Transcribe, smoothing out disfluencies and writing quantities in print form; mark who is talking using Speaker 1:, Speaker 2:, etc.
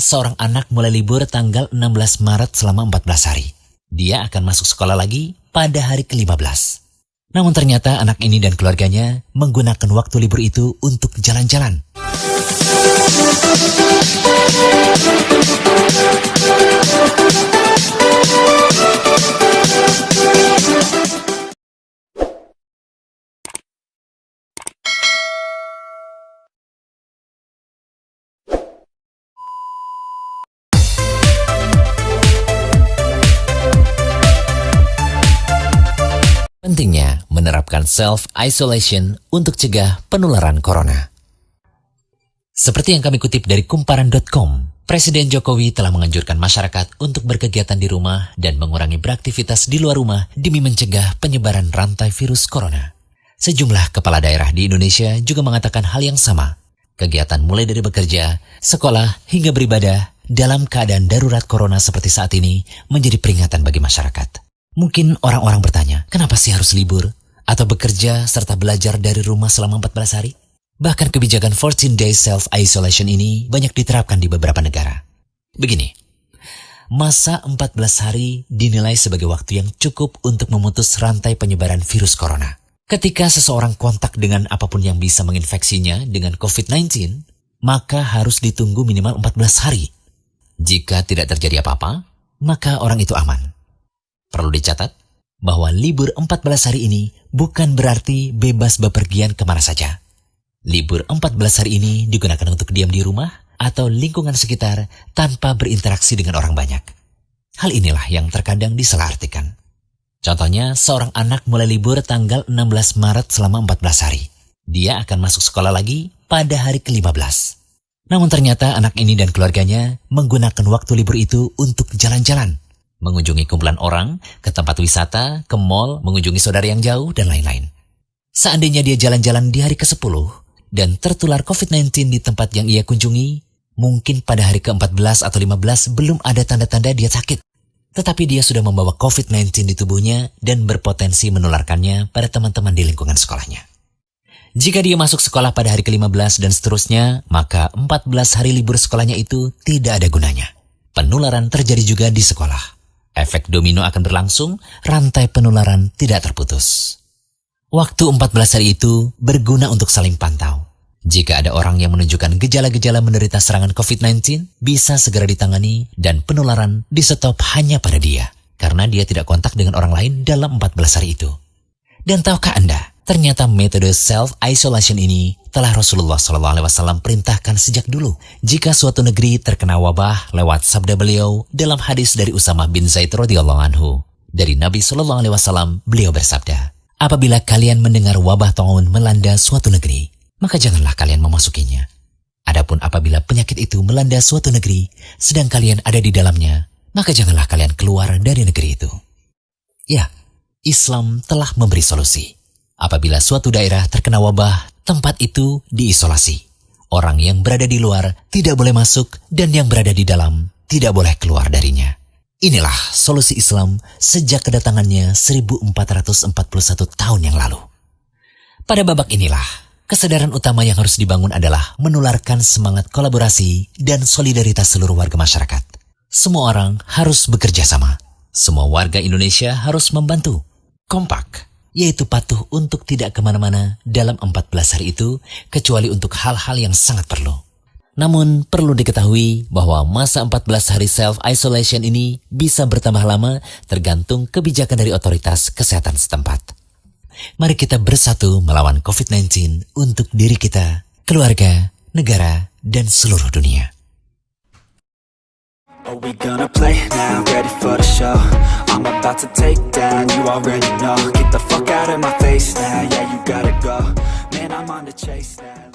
Speaker 1: seorang anak mulai libur tanggal 16 Maret selama 14 hari. Dia akan masuk sekolah lagi pada hari ke-15. Namun ternyata anak ini dan keluarganya menggunakan waktu libur itu untuk jalan-jalan. Pentingnya menerapkan self-isolation untuk cegah penularan corona. Seperti yang kami kutip dari kumparan.com, Presiden Jokowi telah menganjurkan masyarakat untuk berkegiatan di rumah dan mengurangi beraktivitas di luar rumah demi mencegah penyebaran rantai virus corona. Sejumlah kepala daerah di Indonesia juga mengatakan hal yang sama. Kegiatan mulai dari bekerja, sekolah, hingga beribadah dalam keadaan darurat corona seperti saat ini menjadi peringatan bagi masyarakat. Mungkin orang-orang bertanya, kenapa sih harus libur atau bekerja serta belajar dari rumah selama 14 hari? Bahkan kebijakan 14 days self-isolation ini banyak diterapkan di beberapa negara. Begini, masa 14 hari dinilai sebagai waktu yang cukup untuk memutus rantai penyebaran virus corona. Ketika seseorang kontak dengan apapun yang bisa menginfeksinya dengan COVID-19, maka harus ditunggu minimal 14 hari. Jika tidak terjadi apa-apa, maka orang itu aman. Perlu dicatat bahwa libur 14 hari ini bukan berarti bebas bepergian kemana saja. Libur 14 hari ini digunakan untuk diam di rumah atau lingkungan sekitar tanpa berinteraksi dengan orang banyak. Hal inilah yang terkadang disalahartikan. Contohnya, seorang anak mulai libur tanggal 16 Maret selama 14 hari. Dia akan masuk sekolah lagi pada hari ke-15. Namun ternyata anak ini dan keluarganya menggunakan waktu libur itu untuk jalan-jalan, mengunjungi kumpulan orang, ke tempat wisata, ke mall, mengunjungi saudara yang jauh, dan lain-lain. Seandainya dia jalan-jalan di hari ke-10 dan tertular COVID-19 di tempat yang ia kunjungi, mungkin pada hari ke-14 atau 15 belum ada tanda-tanda dia sakit. Tetapi dia sudah membawa COVID-19 di tubuhnya dan berpotensi menularkannya pada teman-teman di lingkungan sekolahnya. Jika dia masuk sekolah pada hari ke-15 dan seterusnya, maka 14 hari libur sekolahnya itu tidak ada gunanya. Penularan terjadi juga di sekolah. Efek domino akan berlangsung, rantai penularan tidak terputus. Waktu 14 hari itu berguna untuk saling pantau. Jika ada orang yang menunjukkan gejala-gejala menderita serangan COVID-19, bisa segera ditangani dan penularan di-stop hanya pada dia, karena dia tidak kontak dengan orang lain dalam 14 hari itu. Dan tahukah Anda, ternyata metode self-isolation ini telah Rasulullah SAW perintahkan sejak dulu. Jika suatu negeri terkena wabah lewat sabda beliau dalam hadis dari Usamah bin Zaid radhiyallahu anhu. Dari Nabi SAW, beliau bersabda, apabila kalian mendengar wabah taun melanda suatu negeri, maka janganlah kalian memasukinya. Adapun apabila penyakit itu melanda suatu negeri, sedang kalian ada di dalamnya, maka janganlah kalian keluar dari negeri itu. Ya, Islam telah memberi solusi. Apabila suatu daerah terkena wabah, tempat itu diisolasi. Orang yang berada di luar tidak boleh masuk dan yang berada di dalam tidak boleh keluar darinya. Inilah solusi Islam sejak kedatangannya 1441 tahun yang lalu. Pada babak inilah, kesadaran utama yang harus dibangun adalah menularkan semangat kolaborasi dan solidaritas seluruh warga masyarakat. Semua orang harus bekerja sama. Semua warga Indonesia harus membantu. Kompak, yaitu patuh untuk tidak kemana-mana dalam 14 hari itu, kecuali untuk hal-hal yang sangat perlu. Namun, perlu diketahui bahwa masa 14 hari self-isolation ini bisa bertambah lama tergantung kebijakan dari otoritas kesehatan setempat. Mari kita bersatu melawan COVID-19 untuk diri kita, keluarga, negara, dan seluruh dunia.
Speaker 2: Are we gonna play now? Ready for the show? I'm about to take down, you already know. Get the fuck out of my face now, yeah, you gotta go. Man, I'm on the chase now.